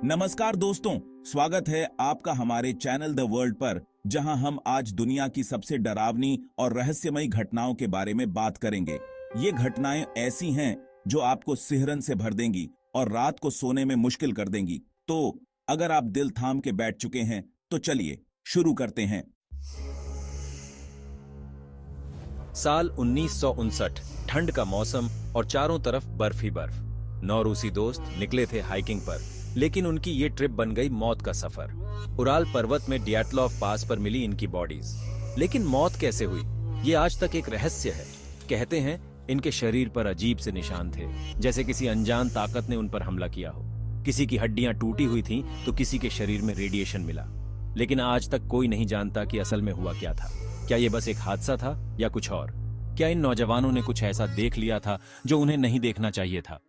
नमस्कार दोस्तों, स्वागत है आपका हमारे चैनल द वर्ल्ड पर, जहां हम आज दुनिया की सबसे डरावनी और रहस्यमयी घटनाओं के बारे में बात करेंगे। ये घटनाएं ऐसी हैं जो आपको सिहरन से भर देंगी और रात को सोने में मुश्किल कर देंगी। तो अगर आप दिल थाम के बैठ चुके हैं तो चलिए शुरू करते हैं। साल 1959, ठंड का मौसम और चारों तरफ बर्फ ही बर्फ। 9 रूसी दोस्त निकले थे हाइकिंग पर, लेकिन उनकी ये ट्रिप बन गई मौत का सफर। उराल पर्वत में डियाटलॉव पास पर मिली इनकी बॉडीज, लेकिन मौत कैसे हुई ये आज तक एक रहस्य है। कहते हैं इनके शरीर पर अजीब से निशान थे, जैसे किसी अनजान ताकत ने उन पर हमला किया हो। किसी की हड्डियां टूटी हुई थीं तो किसी के शरीर में रेडिएशन मिला, लेकिन आज तक कोई नहीं जानता कि असल में हुआ क्या था। क्या ये बस एक हादसा था या कुछ और? क्या इन नौजवानों ने कुछ ऐसा देख लिया था जो उन्हें नहीं देखना चाहिए था?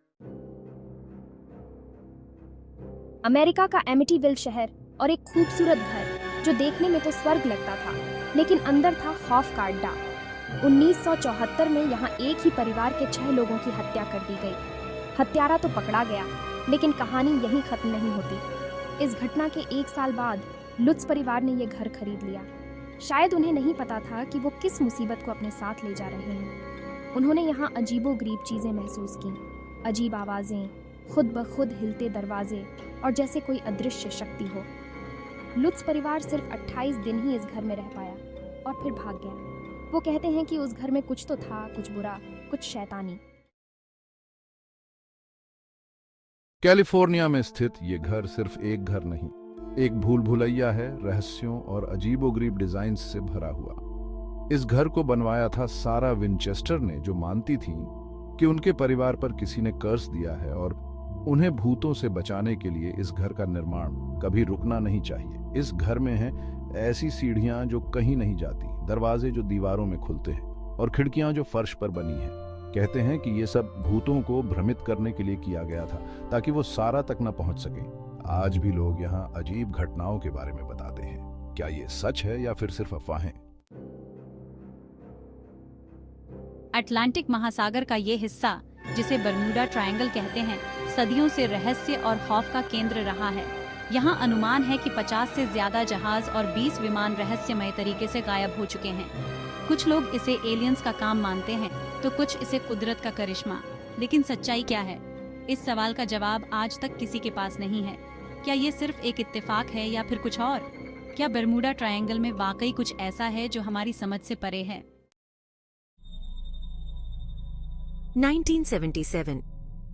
अमेरिका का एमिटीविल शहर और एक खूबसूरत घर जो देखने में तो स्वर्ग लगता था, लेकिन अंदर था खौफ का अड्डा। 1974 में यहाँ एक ही परिवार के 6 लोगों की हत्या कर दी गई। हत्यारा तो पकड़ा गया, लेकिन कहानी यहीं खत्म नहीं होती। इस घटना के 1 साल बाद लुत्स परिवार ने यह घर खरीद लिया। शायद उन्हें नहीं पता था कि वो किस मुसीबत को अपने साथ ले जा रहे हैं। उन्होंने यहाँ अजीबोगरीब चीजें महसूस की, अजीब आवाजें, खुद ब खुद हिलते दरवाजे और जैसे कोई अदृश्य शक्ति हो। लुत्स परिवार सिर्फ 28 दिन ही इस घर में रह पाया और फिर भाग गया। वो कहते हैं कि उस घर में कुछ तो था, कुछ बुरा, कुछ शैतानी। कैलिफोर्निया में स्थित ये घर सिर्फ एक घर नहीं, एक भूल भुलैया है, रहस्यों और अजीबोगरीब डिजाइन से भरा हुआ। इस घर को बनवाया था सारा विंचेस्टर ने, जो मानती थी कि उनके परिवार पर किसी ने कर्स दिया है और उन्हें भूतों से बचाने के लिए इस घर का निर्माण कभी रुकना नहीं चाहिए। इस घर में हैं ऐसी सीढ़ियां जो कहीं नहीं जाती, दरवाजे जो दीवारों में खुलते हैं और खिड़कियां जो फर्श पर बनी हैं। कहते हैं कि ये सब भूतों को भ्रमित करने के लिए किया गया था, ताकि वो सारा तक न पहुंच सके। आज भी लोग यहाँ अजीब घटनाओं के बारे में बताते हैं। क्या ये सच है या फिर सिर्फ अफवाहें? अटलांटिक महासागर का ये हिस्सा, जिसे बर्मुडा ट्रायंगल कहते हैं, सदियों से रहस्य और खौफ का केंद्र रहा है। यहाँ अनुमान है कि 50 से ज्यादा जहाज और 20 विमान रहस्यमय तरीके से गायब हो चुके हैं। कुछ लोग इसे एलियंस का काम मानते हैं, तो कुछ इसे कुदरत का करिश्मा। लेकिन सच्चाई क्या है? इस सवाल का जवाब आज तक किसी के पास नहीं है। क्या ये सिर्फ एक इत्तेफाक है या फिर कुछ और? क्या बर्मुडा ट्रायंगल में वाकई कुछ ऐसा है जो हमारी समझ से परे है? 1977,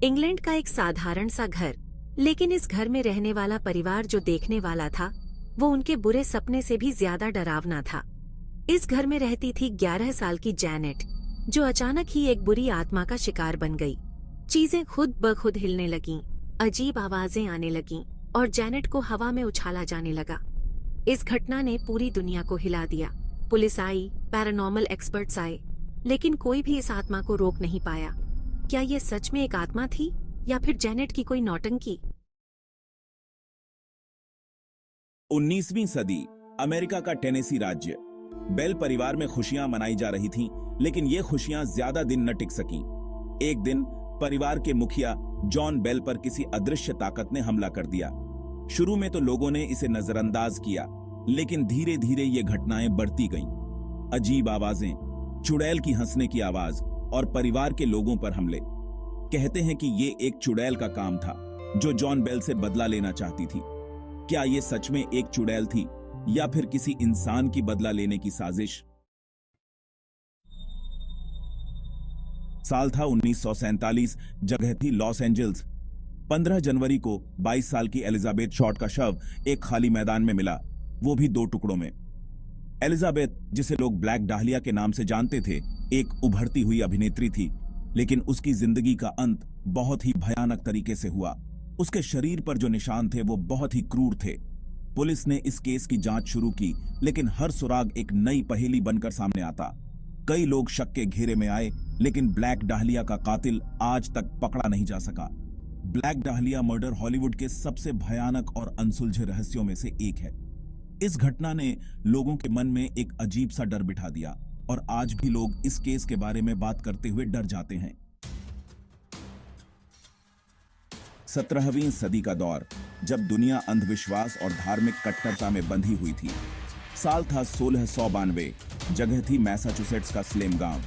इंग्लैंड का एक साधारण सा घर, लेकिन इस घर में रहने वाला परिवार जो देखने वाला था, वो उनके बुरे सपने से भी ज्यादा डरावना था। इस घर में रहती थी 11 साल की जैनेट, जो अचानक ही एक बुरी आत्मा का शिकार बन गई। चीजें खुद ब खुद हिलने लगीं, अजीब आवाजें आने लगीं और जैनेट को हवा में उछाला जाने लगा। इस घटना ने पूरी दुनिया को हिला दिया। पुलिस आई, पैरानॉर्मल एक्सपर्ट्स आए, लेकिन कोई भी इस आत्मा को रोक नहीं पाया। क्या ये सच में एक आत्मा थी या फिर जैनेट की कोई नौटंकी? 19वीं सदी, अमेरिका का टेनेसी राज्य। बेल परिवार में खुशियां मनाई जा रही थीं, लेकिन ये खुशियां ज्यादा दिन न टिक सकीं। एक दिन परिवार के मुखिया जॉन बेल पर किसी अदृश्य ताकत ने हमला कर दिया। शुरू में तो लोगों ने इसे नजरअंदाज किया, लेकिन धीरे धीरे ये घटनाएं बढ़ती गईं। अजीब आवाजें, चुड़ैल की हंसने की आवाज और परिवार के लोगों पर हमले। कहते हैं कि ये एक चुड़ैल का काम था जो जॉन बेल से बदला लेना चाहती थी। क्या ये सच में एक चुड़ैल थी या फिर किसी इंसान की बदला लेने की साजिश? साल था 1947, जगह थी लॉस एंजल्स। 15 जनवरी को 22 साल की एलिजाबेथ शॉर्ट का शव एक खाली मैदान में मिला, वो भी 2 टुकड़ों में। एलिजाबेथ, जिसे लोग ब्लैक डाहलिया के नाम से जानते थे, एक उभरती हुई अभिनेत्री थी, लेकिन उसकी जिंदगी का अंत बहुत ही भयानक तरीके से हुआ। उसके शरीर पर जो निशान थे वो बहुत ही क्रूर थे। पुलिस ने इस केस की जांच शुरू की, लेकिन हर सुराग एक नई पहेली बनकर सामने आता। कई लोग शक के घेरे में आए, लेकिन ब्लैक डाहलिया का कातिल आज तक पकड़ा नहीं जा सका। ब्लैक डाहलिया मर्डर हॉलीवुड के सबसे भयानक और अनसुलझे रहस्यों में से एक है। इस घटना ने लोगों के मन में एक अजीब सा डर बिठा दिया और आज भी लोग इस केस के बारे में बात करते हुए डर जाते हैं। 17वीं सदी का दौर, जब दुनिया अंधविश्वास और धार्मिक कट्टरता में बंधी हुई थी। साल था 1692। जगह थी मैसाचुसेट्स का स्लेम गांव।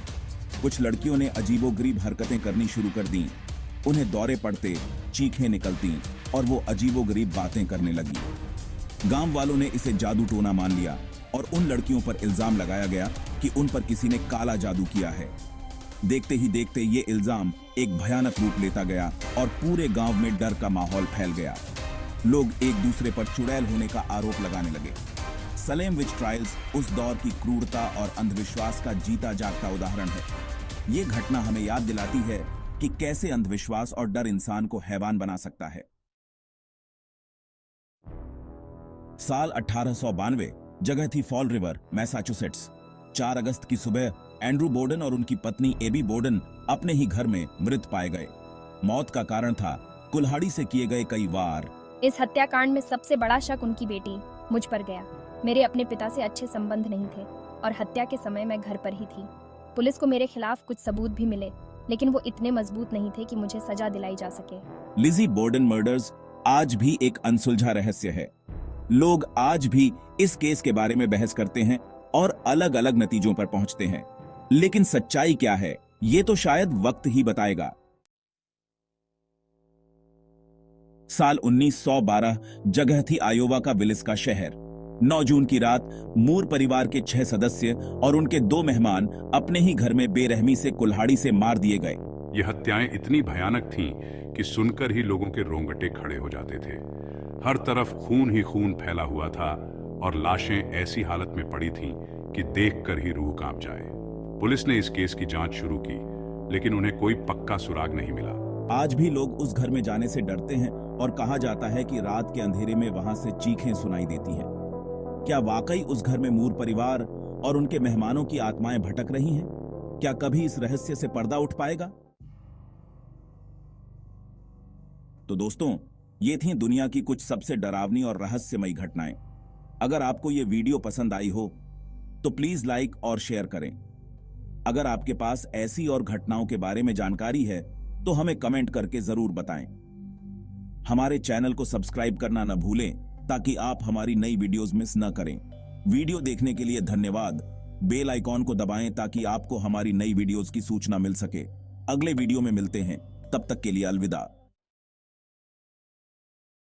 कुछ लड़कियों ने अजीबोगरीब हरकतें करनी शुरू कर दी। उन्हें दौरे पड़ते, चीखें निकलती और वो अजीबोगरीब बातें करने लगी। गांव वालों ने इसे जादू टोना मान लिया और उन लड़कियों पर इल्जाम लगाया गया कि उन पर किसी ने काला जादू किया है। देखते ही देखते ये इल्जाम एक भयानक रूप लेता गया और पूरे गांव में डर का माहौल फैल गया। लोग एक दूसरे पर चुड़ैल होने का आरोप लगाने लगे। सलेम विच ट्रायल्स उस दौर की क्रूरता और अंधविश्वास का जीता जागता उदाहरण है। ये घटना हमें याद दिलाती है कि कैसे अंधविश्वास और डर इंसान को हैवान बना सकता है। साल 1892। जगह थी फॉल रिवर, मैसाचुसेट्स। 4 अगस्त की सुबह एंड्रू बोर्डन और उनकी पत्नी एबी बोर्डन अपने ही घर में मृत पाए गए। मौत का कारण था कुल्हाड़ी से किए गए कई वार। इस हत्याकांड में सबसे बड़ा शक उनकी बेटी मुझ पर गया। मेरे अपने पिता से अच्छे संबंध नहीं थे और हत्या के समय मैं घर पर ही थी। पुलिस को मेरे खिलाफ कुछ सबूत भी मिले, लेकिन वो इतने मजबूत नहीं थे कि मुझे सजा दिलाई जा सके। लिजी बोर्डन मर्डर्स आज भी एक अनसुलझा रहस्य है। लोग आज भी इस केस के बारे में बहस करते हैं और अलग अलग नतीजों पर पहुंचते हैं, लेकिन सच्चाई क्या है ये तो शायद वक्त ही बताएगा। साल 1912। जगह थी आयोवा का विलिस का शहर। 9 जून की रात मूर परिवार के 6 सदस्य और उनके 2 मेहमान अपने ही घर में बेरहमी से कुल्हाड़ी से मार दिए गए। ये हत्याएं इतनी भयानक थीं कि सुनकर ही लोगों के रोंगटे खड़े हो जाते थे। हर तरफ खून ही खून फैला हुआ था और लाशें ऐसी हालत में पड़ी थीं कि देखकर ही रूह कांप जाए। पुलिस ने इस केस की जांच शुरू की, लेकिन उन्हें कोई पक्का सुराग नहीं मिला। आज भी लोग उस घर में जाने से डरते हैं और कहा जाता है कि रात के अंधेरे में वहां से चीखें सुनाई देती हैं। क्या वाकई उस घर में मूर परिवार और उनके मेहमानों की आत्माएं भटक रही हैं? क्या कभी इस रहस्य से पर्दा उठ पाएगा? तो दोस्तों, ये थी दुनिया की कुछ सबसे डरावनी और रहस्यमयी घटनाएं। अगर आपको ये वीडियो पसंद आई हो तो प्लीज लाइक और शेयर करें। अगर आपके पास ऐसी और घटनाओं के बारे में जानकारी है तो हमें कमेंट करके जरूर बताएं। हमारे चैनल को सब्सक्राइब करना न भूलें ताकि आप हमारी नई वीडियोस मिस न करें। वीडियो देखने के लिए धन्यवाद। बेल आइकॉन को दबाएं ताकि आपको हमारी नई वीडियोस की सूचना मिल सके। अगले वीडियो में मिलते हैं, तब तक के लिए अलविदा।